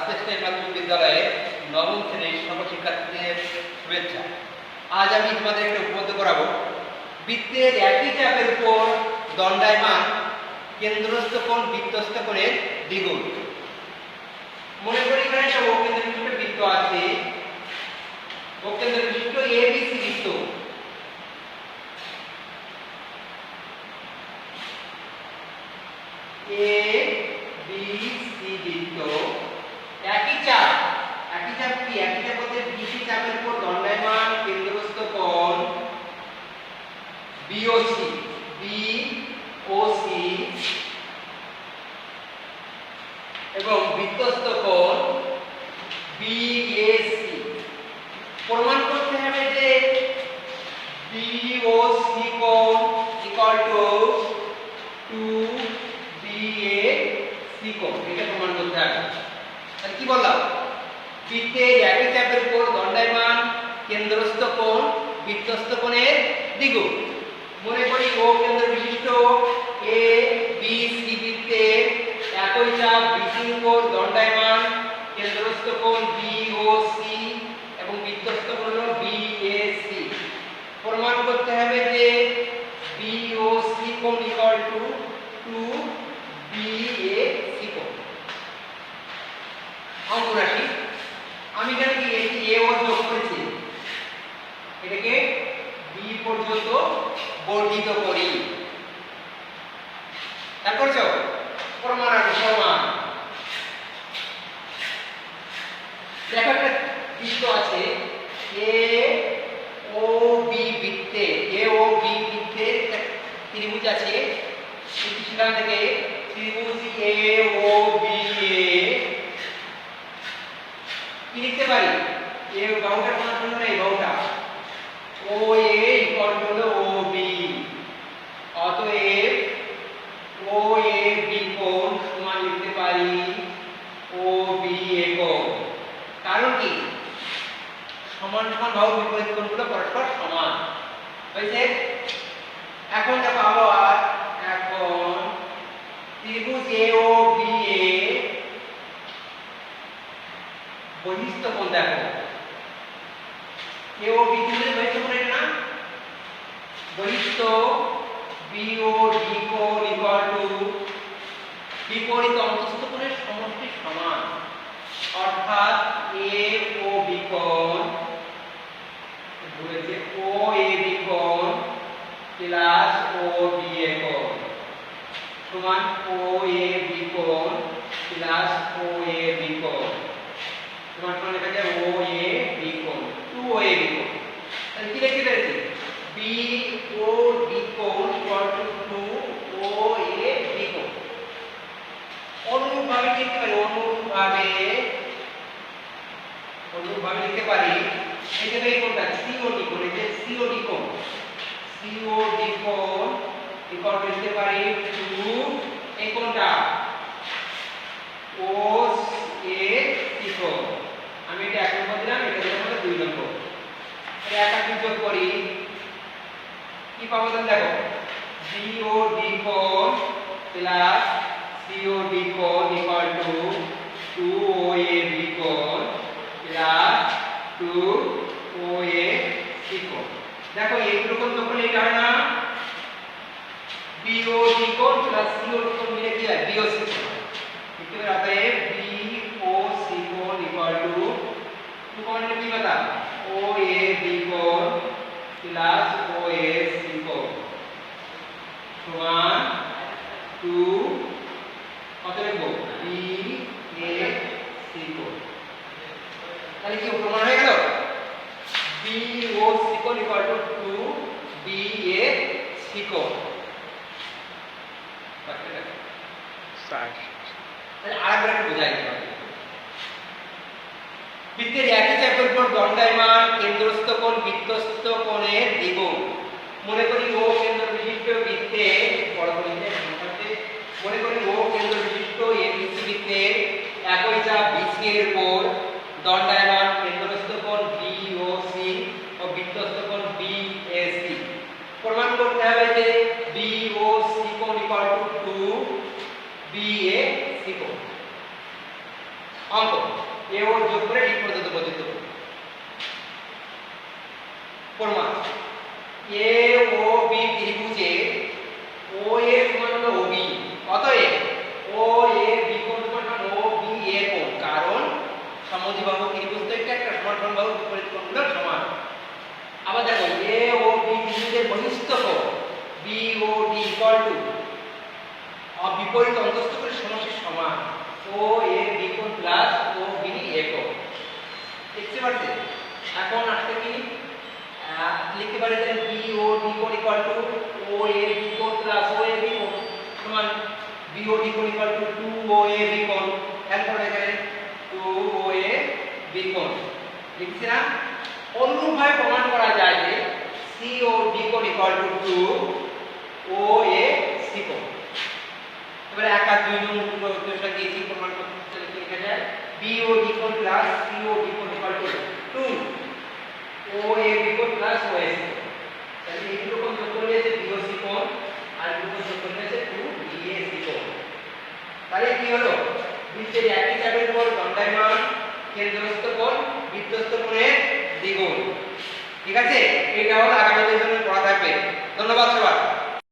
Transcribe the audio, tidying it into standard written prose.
রাজশাহী মাধ্যমিক বিদ্যালয়ের নবম শ্রেণীর সকল শিক্ষার্থীদের শুভেচ্ছা। আজ আমি তোমাদের একটা উপপাদ্য করাবো। বৃত্তের একই চাপের উপর দণ্ডায়মান কেন্দ্রস্থ কোণ বৃত্তস্থ কোণের দ্বিগুণ। মনে করি এখানে একটা অকেন্দ্র বিশিষ্ট বৃত্ত আছে। অকেন্দ্র বিশিষ্ট এবিসি বৃত্ত। এ বি সি বৃত্ত একই চাপ কি? একই চাপ বলতে বিসি চাপের উপর দণ্ডায়মান কেন্দ্রস্থ কোণ বিওসি এবং বৃত্তস্থ কোণ বিএসি। প্রমাণ করতে হবে যে বিওসি কোণ ইকুয়াল টু 2BAC কোণ। এটা প্রমাণ করতে হবে। তাহলে কি বললাম? বৃত্তের একই চাপের উপর দণ্ডায়মান কেন্দ্রস্থ কোণ বৃত্তস্থ কোণের দ্বিগুণ। মনে করি ও কেন্দ্র বিশিষ্ট এ বি সি বৃত্তের একই চাপ বিসির উপর দণ্ডায়মান কেন্দ্রস্থ কোণ বিওসি এবং বৃত্তস্থ কোণ হলো বিএসি। প্রমাণ করতে হবে যে বিওসি কোণ ইকুয়াল টু 2BAC কোণ। অঙ্ক রাশি আমি এখানে কি এটি এ ও যোগ করেছি, এটাকে বি পর্যন্ত বর্ধিত করি। তারপর যাও প্রমাণ আছে সমান। দেখো একটা বৃত্ত আছে এ ও বি বৃত্তে, এ ও বি বৃত্তে ত্রিভুজ আছে। সেখান থেকে ত্রিভুজ এ ও বি এ কি লিখতে পারি? এ বাহুটার কোণ হলো এই বাহুটা ও এ ইকুয়াল টু ও বি। অতএব ও এ বি কোণ সমান লিখতে পারি ও বি এ কোণ। কারণ কি? সমান সমান বাহুর বিপরীত কোণগুলো পরস্পর সমান হয়েছে। এখন দেখো আবার এখন ত্রিভুজ এ ও বি এ বহিস্থ কোণ দেখো। এ ও বি ত্রিভুজের বহিস্থ কোণ এটা না? বহিস্থ বি ও ডি কোণ ইকুয়াল টু বিপরীত অন্তঃস্থ কোণের সমষ্টি সমান। অর্থাৎ এ ও বি কোণ বলেছে ও এ বি কোণ প্লাস ও বি এ কোণ সমান ও এ বি কোণ প্লাস ও এ বি কোণ সমান সমান লেখা যায় ও এ বি কোণ 2 ও এ বি কোণ। তাহলে কি লিখতে পেরেছি? বি ও ডি কোণ equal to 2 O A B কোণ। অনুরূপভাবে লিখতে পারি অনুরূপভাবে লিখতে পারি এই যে এই কোণটা সিওডি কোণ, এই যে সিওডি কোণ ইকুয়াল টু লিখতে পারি 2 এই কোণটা ও এ সি কোণ। আমি এটা 1 নম্বর দিলাম, এটা দিলাম 2 নম্বর। এটা একাকি যোগ করি কি পাবো? দেখো বিওডি কোণ প্লাস সিওডি কোণ ইকুয়াল টু 2OAB কোণ প্লাস 2OAC কোণ। দেখো এইগুলো কোণ যখন এটা হয় না বিওডি কোণ প্লাস সিওডি কোণ মিলে কি হয়? বিওসি কোণ। লিখতে পারি অতএব বিওসি কোণ ইকুয়াল টু 2 কোণ কি কথা? OAB কোণ প্লাস OAC কোণ সমান 2 কত লিখবো? BAC কোণ। তাহলে কি প্রমাণ হয়ে গেল? BOC কোণ ইকুয়াল টু 2BAC কোণ। তাহলে আরেকবার একটু বোঝাই দিতে হবে। বৃত্তের একই চাপের উপর দণ্ডায়মান কেন্দ্রস্থ কোণ বৃত্তস্থ কোণের দ্বিগুণ। মনে করি ও কেন্দ্র বিশিষ্ট বৃত্তে মনে করি ও কেন্দ্র বিশিষ্ট এবিসি বৃত্তের একই চাপ বিসি এর উপর দণ্ডায়মান কেন্দ্রস্থ কোণ বিওসি ও বৃত্তস্থ কোণ বিএসি। প্রমাণ করতে হবে যে বিওসি কোণ ইকুয়াল টু 2BAC কোণ। অঙ্ক এ ও যোগ করে ডি পর্যন্ত পর্যন্ত প্রমাণ এ ও বি ত্রিভুজে ও এ সমান হলো ও বি, অতএব ও এ বি কোণ সমান ও বি এ কোণ, কারণ সমদ্বিবাহু ত্রিভুজ তো একটা সমান বাহু বিপরীত কোণগুলো সমান। আবার দেখো এ ও বি ত্রিভুজের বহিস্থ কোণ B O D equal to বিপরীত অন্তস্থ কোণের সমষ্টির সমান ও এ বি কোণ প্লাস ও বি এ কোণ। দেখতে পাচ্ছেন? এখন আসলে কি লিখতে পারি তাহলে বি ও ডি কোণ equal to O A B কোণ প্লাস ও এ বি কোণ সমান বি ও ডি কোণ equal to 2 O A B কোণ। এরপর এখানে 2 ও এ বি কোণ লিখছি না। অনুরূপভাবে প্রমাণ করা যায় যে সি ও ডি কোণ equal to 2 O A C কোণ। এবারে 1 আর 2 নং ইকুয়েশন দিয়েছি প্রমাণ করতে কি লেখা যায় বি ও ডি কোণ প্লাস সি ও ডি কোণ equal to 2 O A B কোণ প্লাস ও এ সি। তাহলে এই দুটো কোণ যোগ করলে আছে বি ও সি কোণ আর দুটো যোগ করলে আছে 2 বি এ সি কোণ। তাহলে কি হলো বৃত্তের একই চাপের উপর দণ্ডায়মান কেন্দ্রস্থ কোণ বৃত্তস্থ কোণের দ্বিগুণ। ঠিক আছে, এটা হলো আগামী দিনের জন্য পড়া থাকবে। ধন্যবাদ সবাই।